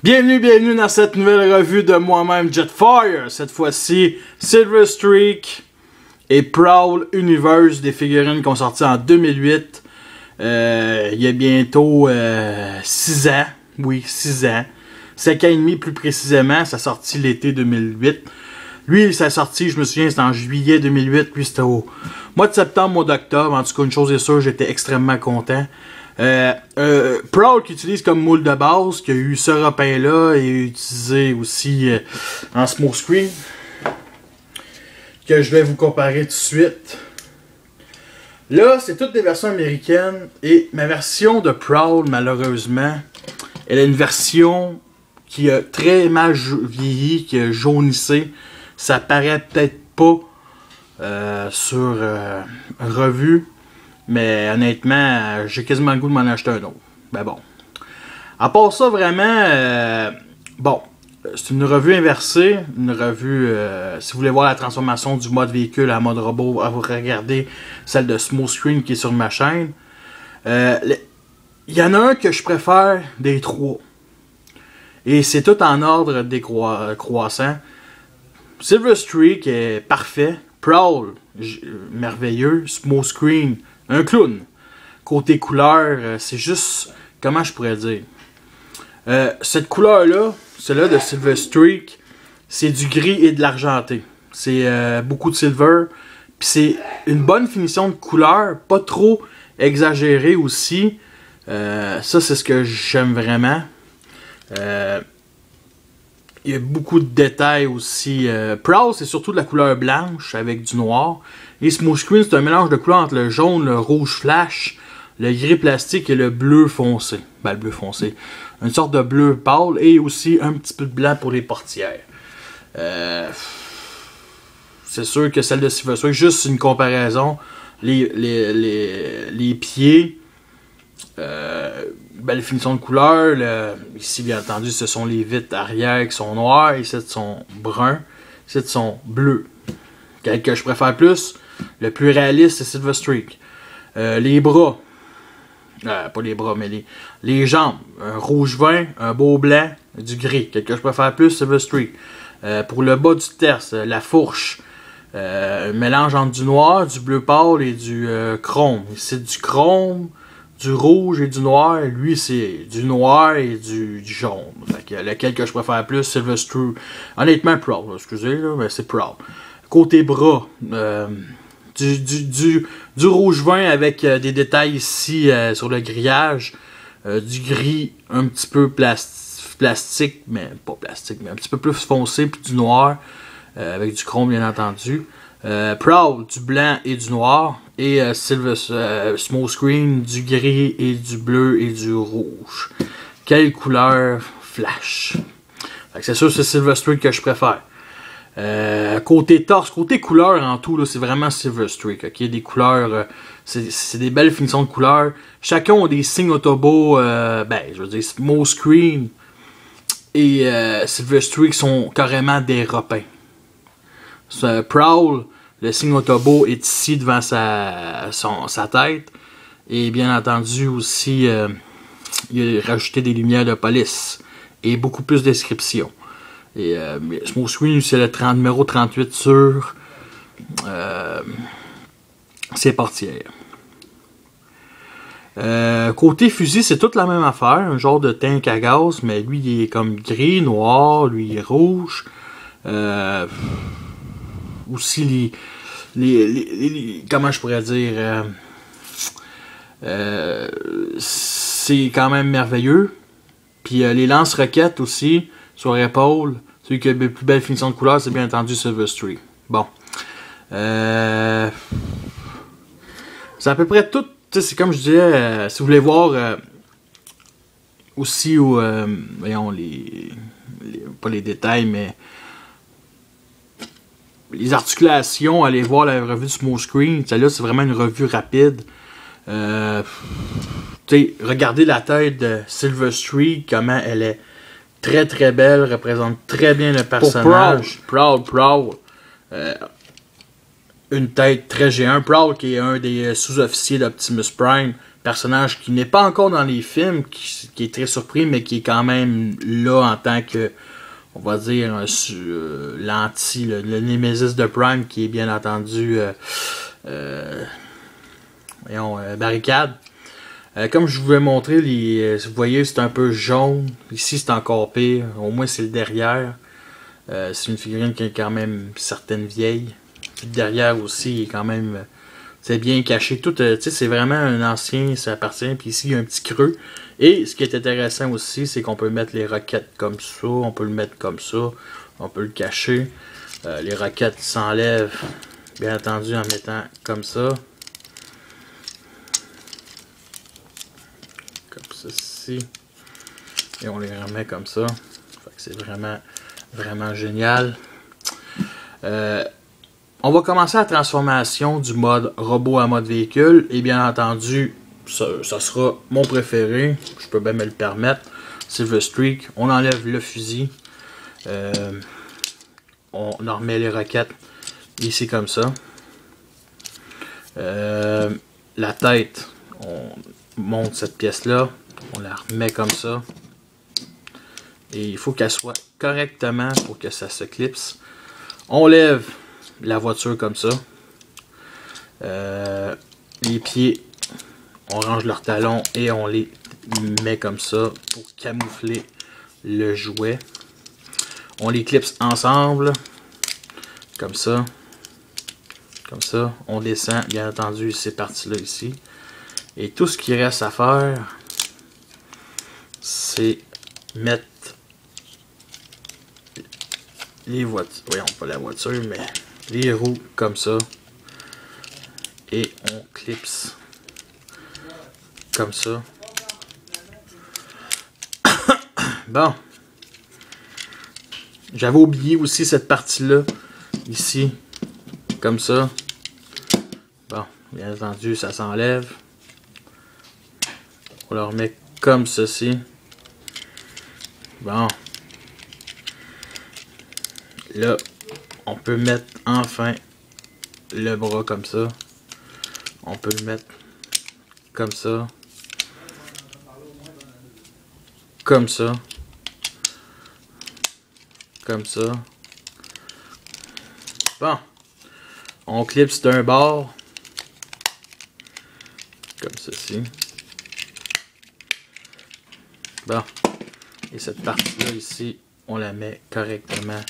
Bienvenue dans cette nouvelle revue de moi-même Jetfire. Cette fois-ci, Silver Streak et Prowl Universe, des figurines qui ont sorti en 2008. Il y a bientôt 6 ans. Oui, 6 ans. 5 ans et demi plus précisément. Ça a sorti l'été 2008. Lui, sa sortie, je me souviens, c'était en juillet 2008. Lui, c'était au mois de septembre, mois d'octobre. En tout cas, une chose est sûre, j'étais extrêmement content. Prowl qui utilise comme moule de base, qui a eu ce repin-là et utilisé aussi en small screen, que je vais vous comparer tout de suite. Là, c'est toutes des versions américaines et ma version de Prowl, malheureusement, elle a une version qui a très mal vieilli, qui a jaunissé. Ça paraît peut-être pas sur revue. Mais honnêtement, j'ai quasiment le goût de m'en acheter un autre. Ben bon. À part ça, vraiment, bon, c'est une revue inversée. Une revue, si vous voulez voir la transformation du mode véhicule à mode robot, vous regardez celle de Small Screen qui est sur ma chaîne. Il y en a un que je préfère des trois. Et c'est tout en ordre décroissant. Silver Streak est parfait. Prowl, merveilleux. Small Screen, un clown. Côté couleur, c'est juste... Comment je pourrais dire? Cette couleur-là, celle-là de Silver Streak, c'est du gris et de l'argenté. C'est beaucoup de silver. Puis c'est une bonne finition de couleur, pas trop exagérée aussi. Ça, c'est ce que j'aime vraiment. Il y a beaucoup de détails aussi. Prowl, c'est surtout de la couleur blanche avec du noir. Et Small Screen, c'est un mélange de couleurs entre le jaune, le rouge flash, le gris plastique et le bleu foncé. Ben, le bleu foncé. Une sorte de bleu pâle et aussi un petit peu de blanc pour les portières. C'est sûr que celle de Silver Streak, juste une comparaison. Les pieds, belle finition de couleur. Ici, bien entendu, ce sont les vitres arrière qui sont noires. Ici, sont bruns. Ici, sont bleus. Quel que je préfère plus, le plus réaliste, c'est Silver Streak. Les bras. Pas les bras, mais les jambes. Un rouge vin, un beau blanc, du gris. Quel que je préfère plus, Silver Streak. Pour le bas du terce, la fourche. Un mélange entre du noir, du bleu pâle et du chrome. C'est du chrome, du rouge et du noir. Lui, c'est du noir et du jaune. Fait que lequel que je préfère plus, Silver Streak. Honnêtement, Prowl, excusez, là, mais c'est Prowl. Côté bras, du rouge vin avec des détails ici sur le grillage. Du gris un petit peu plastique, mais pas plastique, mais un petit peu plus foncé, puis du noir. Avec du chrome bien entendu. Prowl, du blanc et du noir. Et Small Screen, du gris et du bleu et du rouge. Quelle couleur flash. C'est sûr c'est Silver Streak que je préfère. Côté torse, côté couleur en tout, c'est vraiment Silver Streak. Okay? Des couleurs, c'est des belles finitions de couleurs. Chacun a des signes autobo, je veux dire Small Screen et Silver Streak sont carrément des repins. Prowl, le signe autobo est ici devant sa tête. Et bien entendu aussi, il a rajouté des lumières de police. Et beaucoup plus de description. Et Small Screen, c'est le numéro 38 sur ses portières. Côté fusil, c'est toute la même affaire. Un genre de tank à gaz, mais lui, il est comme gris, noir, lui, il est rouge. Aussi comment je pourrais dire, c'est quand même merveilleux. Puis les lance-roquettes aussi sur l'épaule, celui qui a la plus belle finition de couleur, c'est bien entendu Silver Streak. Bon, c'est à peu près tout. C'est comme je disais, si vous voulez voir aussi voyons pas les détails, mais les articulations, allez voir la revue de Small Screen. Celle-là, c'est vraiment une revue rapide. Regardez la tête de Silver Streak, comment elle est très très belle, représente très bien le personnage. Prowl. une tête très géante. Prowl qui est un des sous-officiers d'Optimus Prime, personnage qui n'est pas encore dans les films, qui est très surpris, mais qui est quand même là en tant que, on va dire, l'anti, le Némésis de Prime, qui est bien entendu Barricade. Comme je vous ai montré, vous voyez, c'est un peu jaune. Ici, c'est encore pire. Au moins, c'est le derrière. C'est une figurine qui est quand même certaine vieille. Puis derrière aussi, il est quand même... c'est bien caché. Tout, c'est vraiment un ancien, ça appartient. Puis ici, il y a un petit creux. Et ce qui est intéressant aussi, c'est qu'on peut mettre les roquettes comme ça. On peut le mettre comme ça. On peut le cacher. Les roquettes s'enlèvent, bien entendu, en mettant comme ça. Ceci. Et on les remet comme ça. C'est vraiment, vraiment génial. On va commencer la transformation du mode robot à mode véhicule. Et bien entendu, ça sera mon préféré. Je peux bien me le permettre. Silver Streak. On enlève le fusil. On en remet les roquettes ici comme ça. La tête, on monte cette pièce-là. On la remet comme ça. Et il faut qu'elle soit correctement pour que ça se clipse. On lève la voiture comme ça. Les pieds, on range leurs talons et on les met comme ça pour camoufler le jouet. On les clipse ensemble. Comme ça. Comme ça. On descend, bien entendu, ces parties-là ici. Et tout ce qui reste à faire, c'est mettre les voitures, voyons pas la voiture, mais les roues comme ça. Et on clipse comme ça. Bon. J'avais oublié aussi cette partie-là, ici, comme ça. Bon, bien entendu, ça s'enlève. On le remet comme ceci. Bon. Là, on peut mettre enfin le bras comme ça. On peut le mettre comme ça. Comme ça. Comme ça. Bon. On clipse d'un bord. Comme ceci. Bon. Et cette partie-là ici, on la met correctement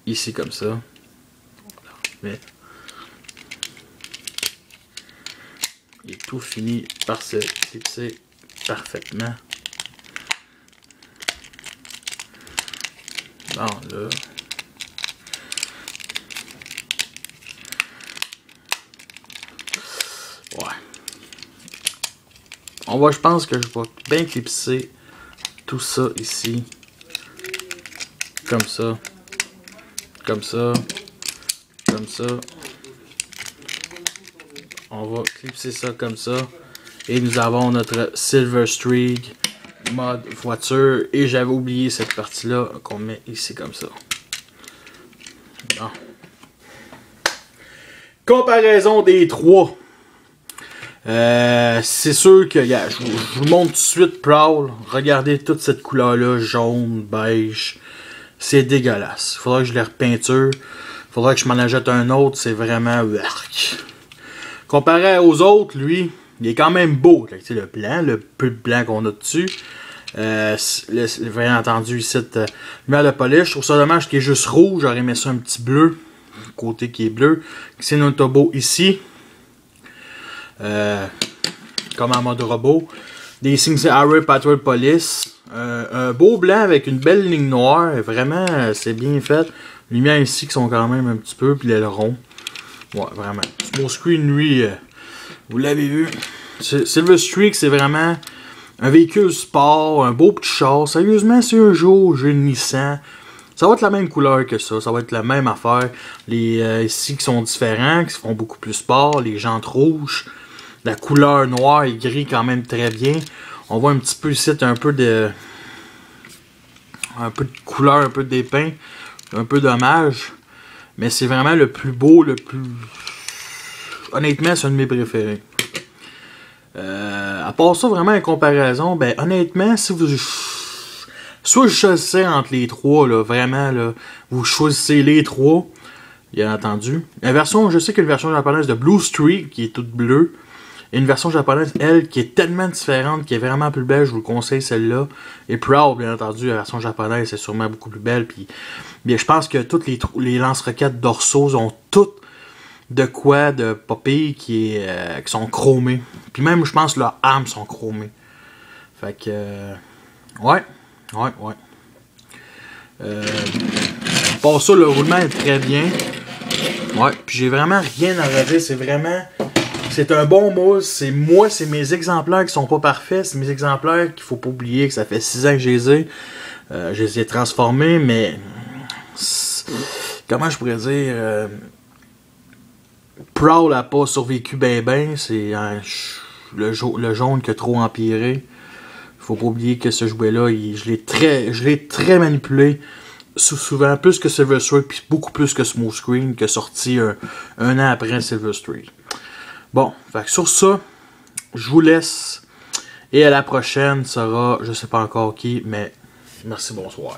ici comme ça. Mais et tout finit par se clipser parfaitement. Bon, là. Ouais. Je pense que je vais bien clipser tout ça ici. Comme ça. Comme ça. Comme ça. On va clipser ça comme ça. Et nous avons notre Silver Streak mode voiture. Et j'avais oublié cette partie-là qu'on met ici comme ça. Bon. Comparaison des trois. C'est sûr que je vous montre tout de suite Prowl. Regardez toute cette couleur-là, jaune, beige. C'est dégueulasse. Il faudra que je les repeinture. Il faudra que je m'en achète un autre. C'est vraiment... Comparé aux autres, lui, il est quand même beau. Là, le blanc, le peu de blanc qu'on a dessus. Bien entendu, ici, lumière de polish. Je trouve ça dommage qu'il est juste rouge. J'aurais aimé ça un petit bleu. Le côté qui est bleu. C'est notre turbo ici. Comme en mode robot. Des Sing Array Patrol Police. Un beau blanc avec une belle ligne noire. Vraiment, c'est bien fait. Les lumières ici qui sont quand même un petit peu. Puis l'aileron. Ouais, vraiment. Small Screen, lui, vous l'avez vu. Silver Streak, c'est vraiment un véhicule sport. Un beau petit char. Sérieusement, si un jour j'ai une Nissan, ça va être la même couleur que ça. Ça va être la même affaire. Les ici qui sont différents, qui se font beaucoup plus sport. Les jantes rouges. La couleur noire et gris quand même très bien. On voit un petit peu ici un peu de couleur, un peu d'épin. Un peu dommage. Mais c'est vraiment le plus beau, le plus... Honnêtement, c'est un de mes préférés. À part ça, vraiment, en comparaison, ben honnêtement, si vous... Soit je choisissais entre les trois, là, vraiment, là, vous choisissez les trois, bien entendu. La version, je sais qu'il y a une version japonaise de Blue Streak, qui est toute bleue. Et une version japonaise, elle, qui est tellement différente, qui est vraiment plus belle, je vous le conseille celle-là. Et Proud, bien entendu, la version japonaise, c'est sûrement beaucoup plus belle. Puis, bien, je pense que toutes les lance-roquettes dorsaux ont toutes de quoi de papy qui sont chromés. Puis même, je pense que leurs armes sont chromées. Fait que, ouais. Pour ça, le roulement est très bien. Ouais, puis j'ai vraiment rien à redire. C'est vraiment... C'est un bon mousse. C'est mes exemplaires qui sont pas parfaits. C'est mes exemplaires qu'il faut pas oublier que ça fait 6 ans que je les ai. Je les ai transformés, mais... Comment je pourrais dire... Prowl n'a pas survécu ben. C'est le jaune qui a trop empiré. Faut pas oublier que ce jouet-là, je l'ai très manipulé. Souvent, plus que Silver Streak, puis beaucoup plus que Smooth Screen, qui est sorti un an après Silver Streak. Bon, fait que sur ça, je vous laisse. Et à la prochaine sera, je sais pas encore qui, mais merci, bonsoir.